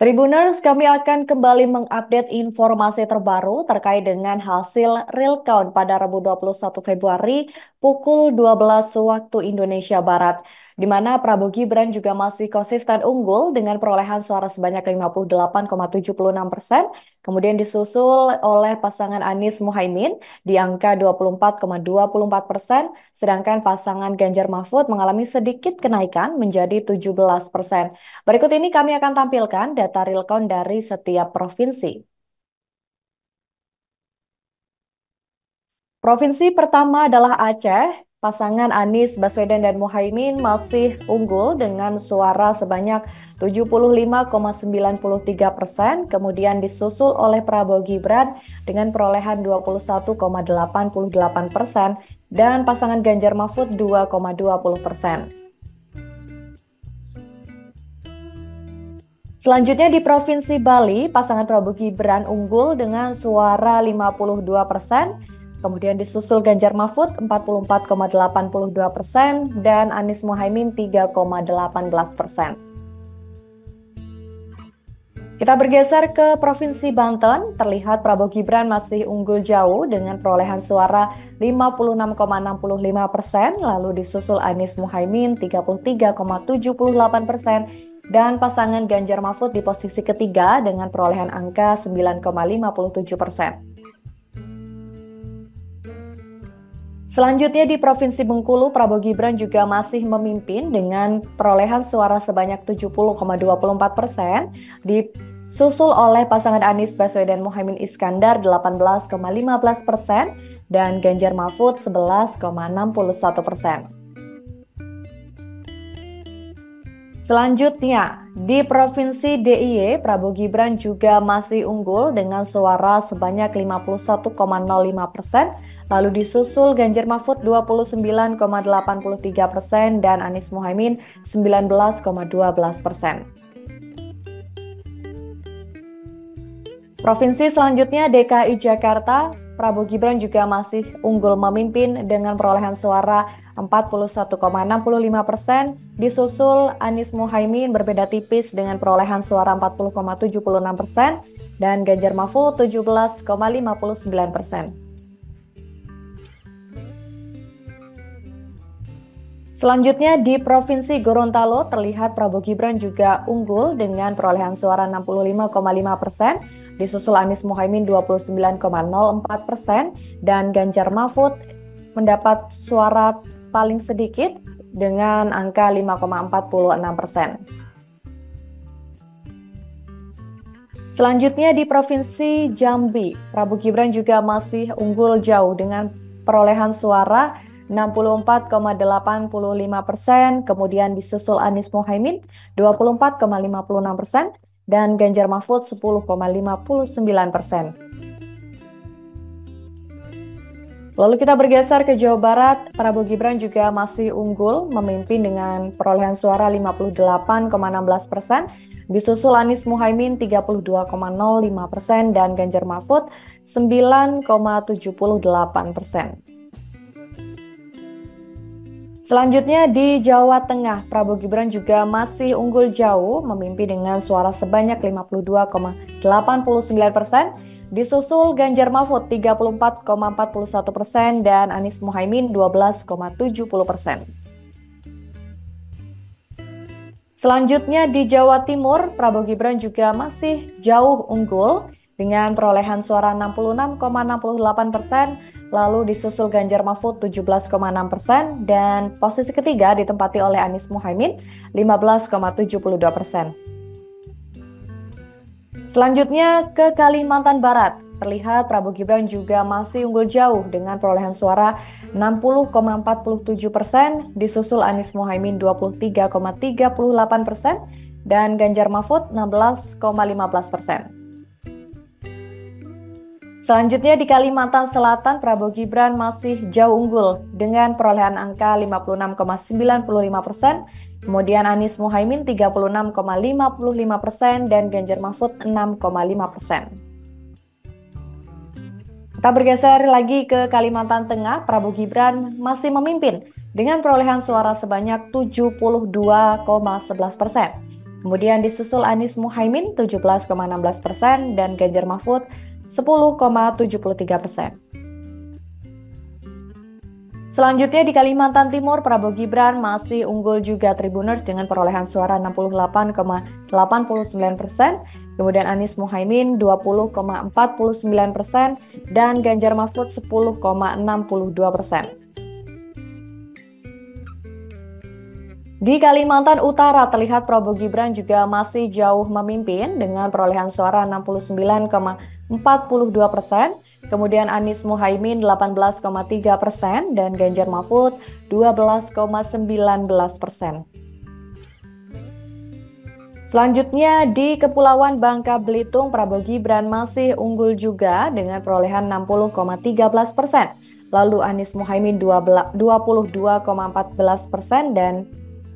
Tribuners, kami akan kembali mengupdate informasi terbaru terkait dengan hasil real count pada Rabu 21 Februari pukul 12 waktu Indonesia Barat, di mana Prabowo Gibran juga masih konsisten unggul dengan perolehan suara sebanyak 58,76%, kemudian disusul oleh pasangan Anies Muhaimin di angka 24,24%, sedangkan pasangan Ganjar Mahfud mengalami sedikit kenaikan menjadi 17%. Berikut ini kami akan tampilkan data real count dari setiap provinsi. Provinsi pertama adalah Aceh. Pasangan Anies Baswedan dan Muhaimin masih unggul dengan suara sebanyak 75,93%, kemudian disusul oleh Prabowo Gibran dengan perolehan 21,88%, dan pasangan Ganjar Mahfud 2,20%. Selanjutnya di Provinsi Bali, pasangan Prabowo Gibran unggul dengan suara 52%, kemudian disusul Ganjar Mahfud 44,82%, dan Anies Muhaimin 3,18%. Kita bergeser ke Provinsi Banten, terlihat Prabowo Gibran masih unggul jauh dengan perolehan suara 56,65%, lalu disusul Anies Muhaimin 33,78%, dan pasangan Ganjar Mahfud di posisi ketiga dengan perolehan angka 9,57%. Selanjutnya di Provinsi Bengkulu, Prabowo Gibran juga masih memimpin dengan perolehan suara sebanyak 70,24%, disusul oleh pasangan Anies Baswedan Muhaimin Iskandar 18,15%, dan Ganjar Mahfud 11,61%. Selanjutnya, di Provinsi DIY, Prabowo Gibran juga masih unggul dengan suara sebanyak 51,05%, lalu disusul Ganjar Mahfud 29,83%, dan Anies Muhaimin 19,12%. Provinsi selanjutnya DKI Jakarta, Prabowo Gibran juga masih unggul memimpin dengan perolehan suara 41,65%, disusul Anies Muhaimin berbeda tipis dengan perolehan suara 40,76%, dan Ganjar Mahfud 17,59%. Selanjutnya di Provinsi Gorontalo terlihat Prabowo Gibran juga unggul dengan perolehan suara 65,5%, disusul Anies Muhaimin 29,04%, dan Ganjar Mahfud mendapat suara paling sedikit dengan angka 5,46%. Selanjutnya di Provinsi Jambi, Prabowo Gibran juga masih unggul jauh dengan perolehan suara 64,85%, kemudian disusul Anies Muhaimin 24,56%, dan Ganjar Mahfud 10,59%. Lalu kita bergeser ke Jawa Barat, Prabowo Gibran juga masih unggul memimpin dengan perolehan suara 58,16%, disusul Anies Muhaimin 32,05%, dan Ganjar Mahfud 9,78%. Selanjutnya di Jawa Tengah, Prabowo Gibran juga masih unggul jauh, memimpin dengan suara sebanyak 52,89%, disusul Ganjar Mahfud 34,41%, dan Anies Muhaimin 12,70%. Selanjutnya di Jawa Timur, Prabowo Gibran juga masih jauh unggul dengan perolehan suara 66,68%, lalu disusul Ganjar Mahfud 17,6%, dan posisi ketiga ditempati oleh Anies Muhaimin 15,72%. Selanjutnya ke Kalimantan Barat, terlihat Prabowo Gibran juga masih unggul jauh dengan perolehan suara 60,47%, disusul Anies Muhaimin 23,38%, dan Ganjar Mahfud 16,15%. Selanjutnya di Kalimantan Selatan, Prabowo Gibran masih jauh unggul dengan perolehan angka 56,95%, kemudian Anies Muhaimin 36,55%, dan Ganjar Mahfud 6,5%. Kita bergeser lagi ke Kalimantan Tengah, Prabowo Gibran masih memimpin dengan perolehan suara sebanyak 72,11%. Kemudian disusul Anies Muhaimin 17,16% dan Ganjar Mahfud 10,73%. Selanjutnya di Kalimantan Timur, Prabowo Gibran masih unggul juga Tribuners dengan perolehan suara 68,89%, kemudian Anies Muhaimin 20,49% dan Ganjar Mahfud 10,62%. Di Kalimantan Utara terlihat Prabowo Gibran juga masih jauh memimpin dengan perolehan suara 69,42%, kemudian Anies Muhaimin 18,3% dan Ganjar Mahfud 12,19%. Selanjutnya di Kepulauan Bangka Belitung, Prabowo Gibran masih unggul juga dengan perolehan 60,13%. Lalu Anies Muhaimin 22,14% dan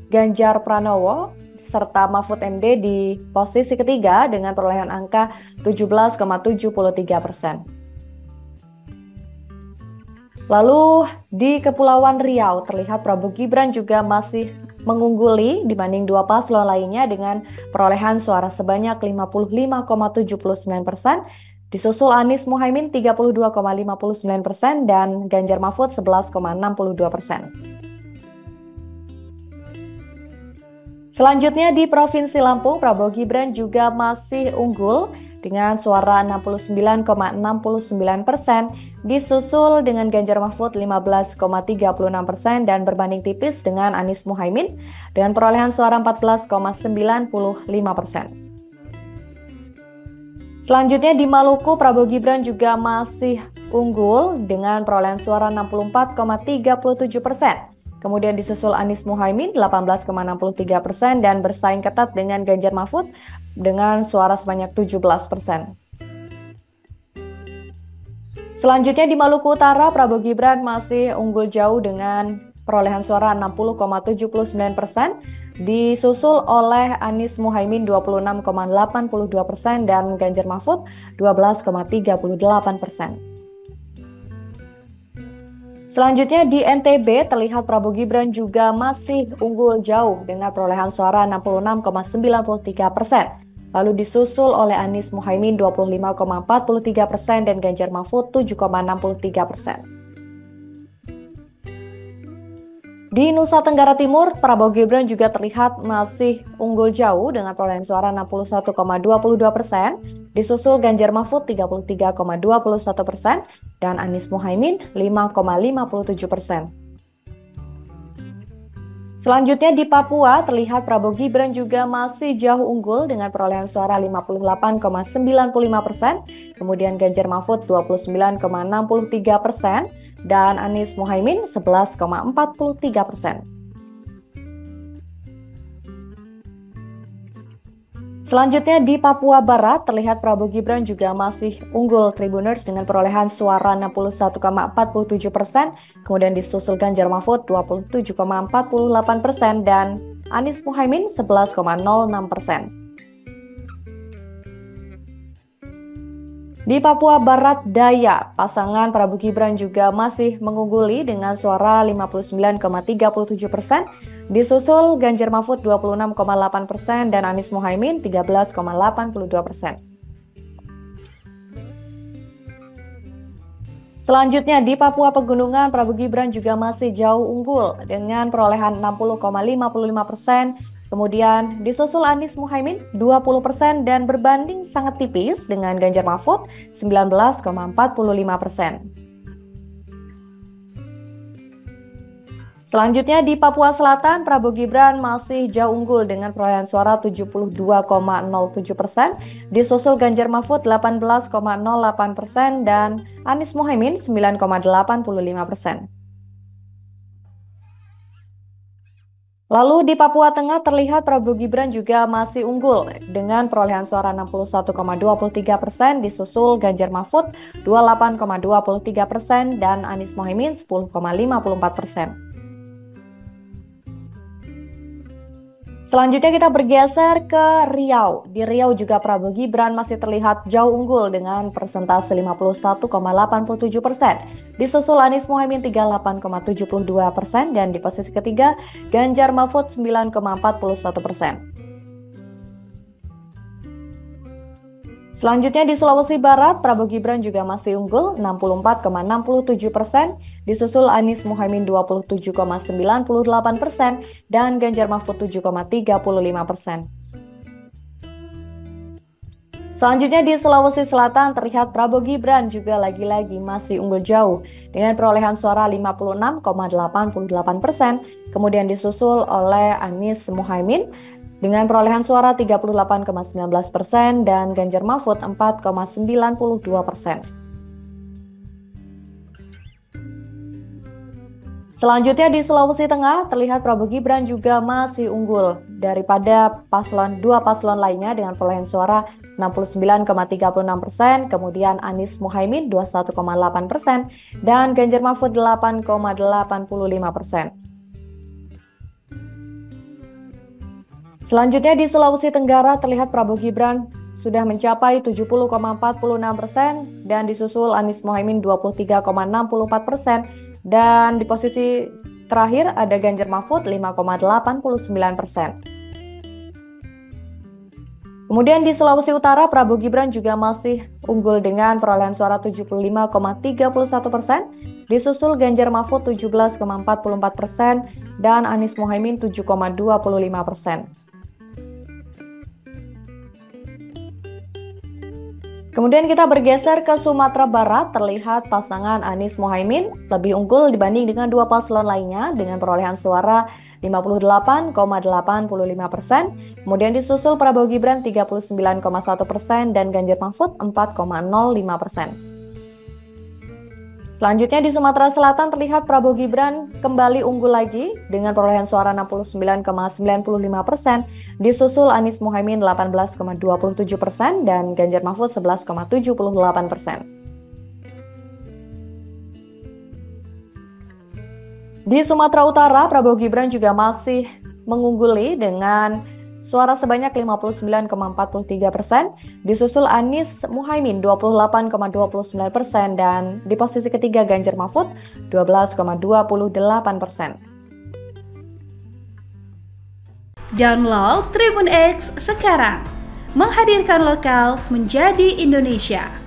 Ganjar Pranowo serta Mahfud MD di posisi ketiga dengan perolehan angka 17,73%. Lalu di Kepulauan Riau terlihat Prabowo Gibran juga masih mengungguli dibanding dua paslon lainnya dengan perolehan suara sebanyak 55,79%, disusul Anies Muhaimin 32,59% dan Ganjar Mahfud 11,62%. Selanjutnya di Provinsi Lampung, Prabowo Gibran juga masih unggul dengan suara 69,69%, disusul dengan Ganjar Mahfud 15,36% dan berbanding tipis dengan Anies Muhaimin dengan perolehan suara 14,95%. Selanjutnya di Maluku, Prabowo Gibran juga masih unggul dengan perolehan suara 64,37%. Kemudian disusul Anies Muhaimin 18,63% dan bersaing ketat dengan Ganjar Mahfud dengan suara sebanyak 17%. Selanjutnya di Maluku Utara, Prabowo Gibran masih unggul jauh dengan perolehan suara 60,79%, disusul oleh Anies Muhaimin 26,82% dan Ganjar Mahfud 12,38%. Selanjutnya di NTB terlihat Prabowo Gibran juga masih unggul jauh dengan perolehan suara 66,93%. Lalu disusul oleh Anies Muhaimin 25,43% dan Ganjar Mahfud 7,63%. Di Nusa Tenggara Timur, Prabowo Gibran juga terlihat masih unggul jauh dengan perolehan suara 61,22%, disusul Ganjar Mahfud 33,21% dan Anies Muhaimin 5,57%. Selanjutnya di Papua terlihat Prabowo Gibran juga masih jauh unggul dengan perolehan suara 58,95%, kemudian Ganjar Mahfud 29,63% dan Anies Muhaimin 11,43%. Selanjutnya di Papua Barat terlihat Prabowo Gibran juga masih unggul Tribuners dengan perolehan suara 61,47%, kemudian disusul Ganjar Mahfud 27,48% dan Anies Muhaimin 11,06%. Di Papua Barat Daya, pasangan Prabowo Gibran juga masih mengungguli dengan suara 59,37%, disusul Ganjar Mahfud 26,8% dan Anies Muhaimin 13,82%. Selanjutnya di Papua Pegunungan, Prabowo Gibran juga masih jauh unggul dengan perolehan 60,55%, kemudian disusul Anies Muhaimin 20% dan berbanding sangat tipis dengan Ganjar Mahfud 19,45%. Selanjutnya di Papua Selatan, Prabowo Gibran masih jauh unggul dengan perolehan suara 72,07%, disusul Ganjar Mahfud 18,08% dan Anies Muhaimin 9,85%. Lalu di Papua Tengah terlihat Prabowo Gibran juga masih unggul dengan perolehan suara 61,23%, disusul Ganjar Mahfud 28,23% dan Anies Muhaimin 10,54%. Selanjutnya kita bergeser ke Riau. Di Riau juga Prabowo Gibran masih terlihat jauh unggul dengan persentase 51,87%. Disusul Anies Muhaimin 38,72% dan di posisi ketiga Ganjar Mahfud 9,41%. Selanjutnya di Sulawesi Barat, Prabowo Gibran juga masih unggul 64,67%, disusul Anies Muhaimin 27,98% dan Ganjar Mahfud 7,35%. Selanjutnya di Sulawesi Selatan terlihat Prabowo Gibran juga lagi-lagi masih unggul jauh dengan perolehan suara 56,88%, kemudian disusul oleh Anies Muhaimin dengan perolehan suara 38,19% dan Ganjar Mahfud 4,92%. Selanjutnya di Sulawesi Tengah terlihat Prabowo Gibran juga masih unggul daripada dua paslon lainnya dengan perolehan suara 69,36%, kemudian Anies Muhaimin 21,8% dan Ganjar Mahfud 8,85%. Selanjutnya di Sulawesi Tenggara terlihat Prabowo Gibran sudah mencapai 70,46% dan disusul Anies Muhaimin 23,64% dan di posisi terakhir ada Ganjar Mahfud 5,89%. Kemudian di Sulawesi Utara Prabowo Gibran juga masih unggul dengan perolehan suara 75,31%, disusul Ganjar Mahfud 17,44% dan Anies Muhaimin 7,25%. Kemudian kita bergeser ke Sumatera Barat, terlihat pasangan Anies Muhaimin lebih unggul dibanding dengan dua paslon lainnya dengan perolehan suara 58,85%, kemudian disusul Prabowo Gibran 39,1% dan Ganjar Mahfud 4,05%. Selanjutnya di Sumatera Selatan terlihat Prabowo Gibran kembali unggul lagi dengan perolehan suara 69,95%, disusul Anies Muhaimin 18,27% dan Ganjar Mahfud 11,78%. Di Sumatera Utara, Prabowo Gibran juga masih mengungguli dengan suara sebanyak 59,43%, disusul Anies Muhaimin 28,29% dan di posisi ketiga Ganjar Mahfud 12,28%. Download Tribun X sekarang, menghadirkan lokal menjadi Indonesia.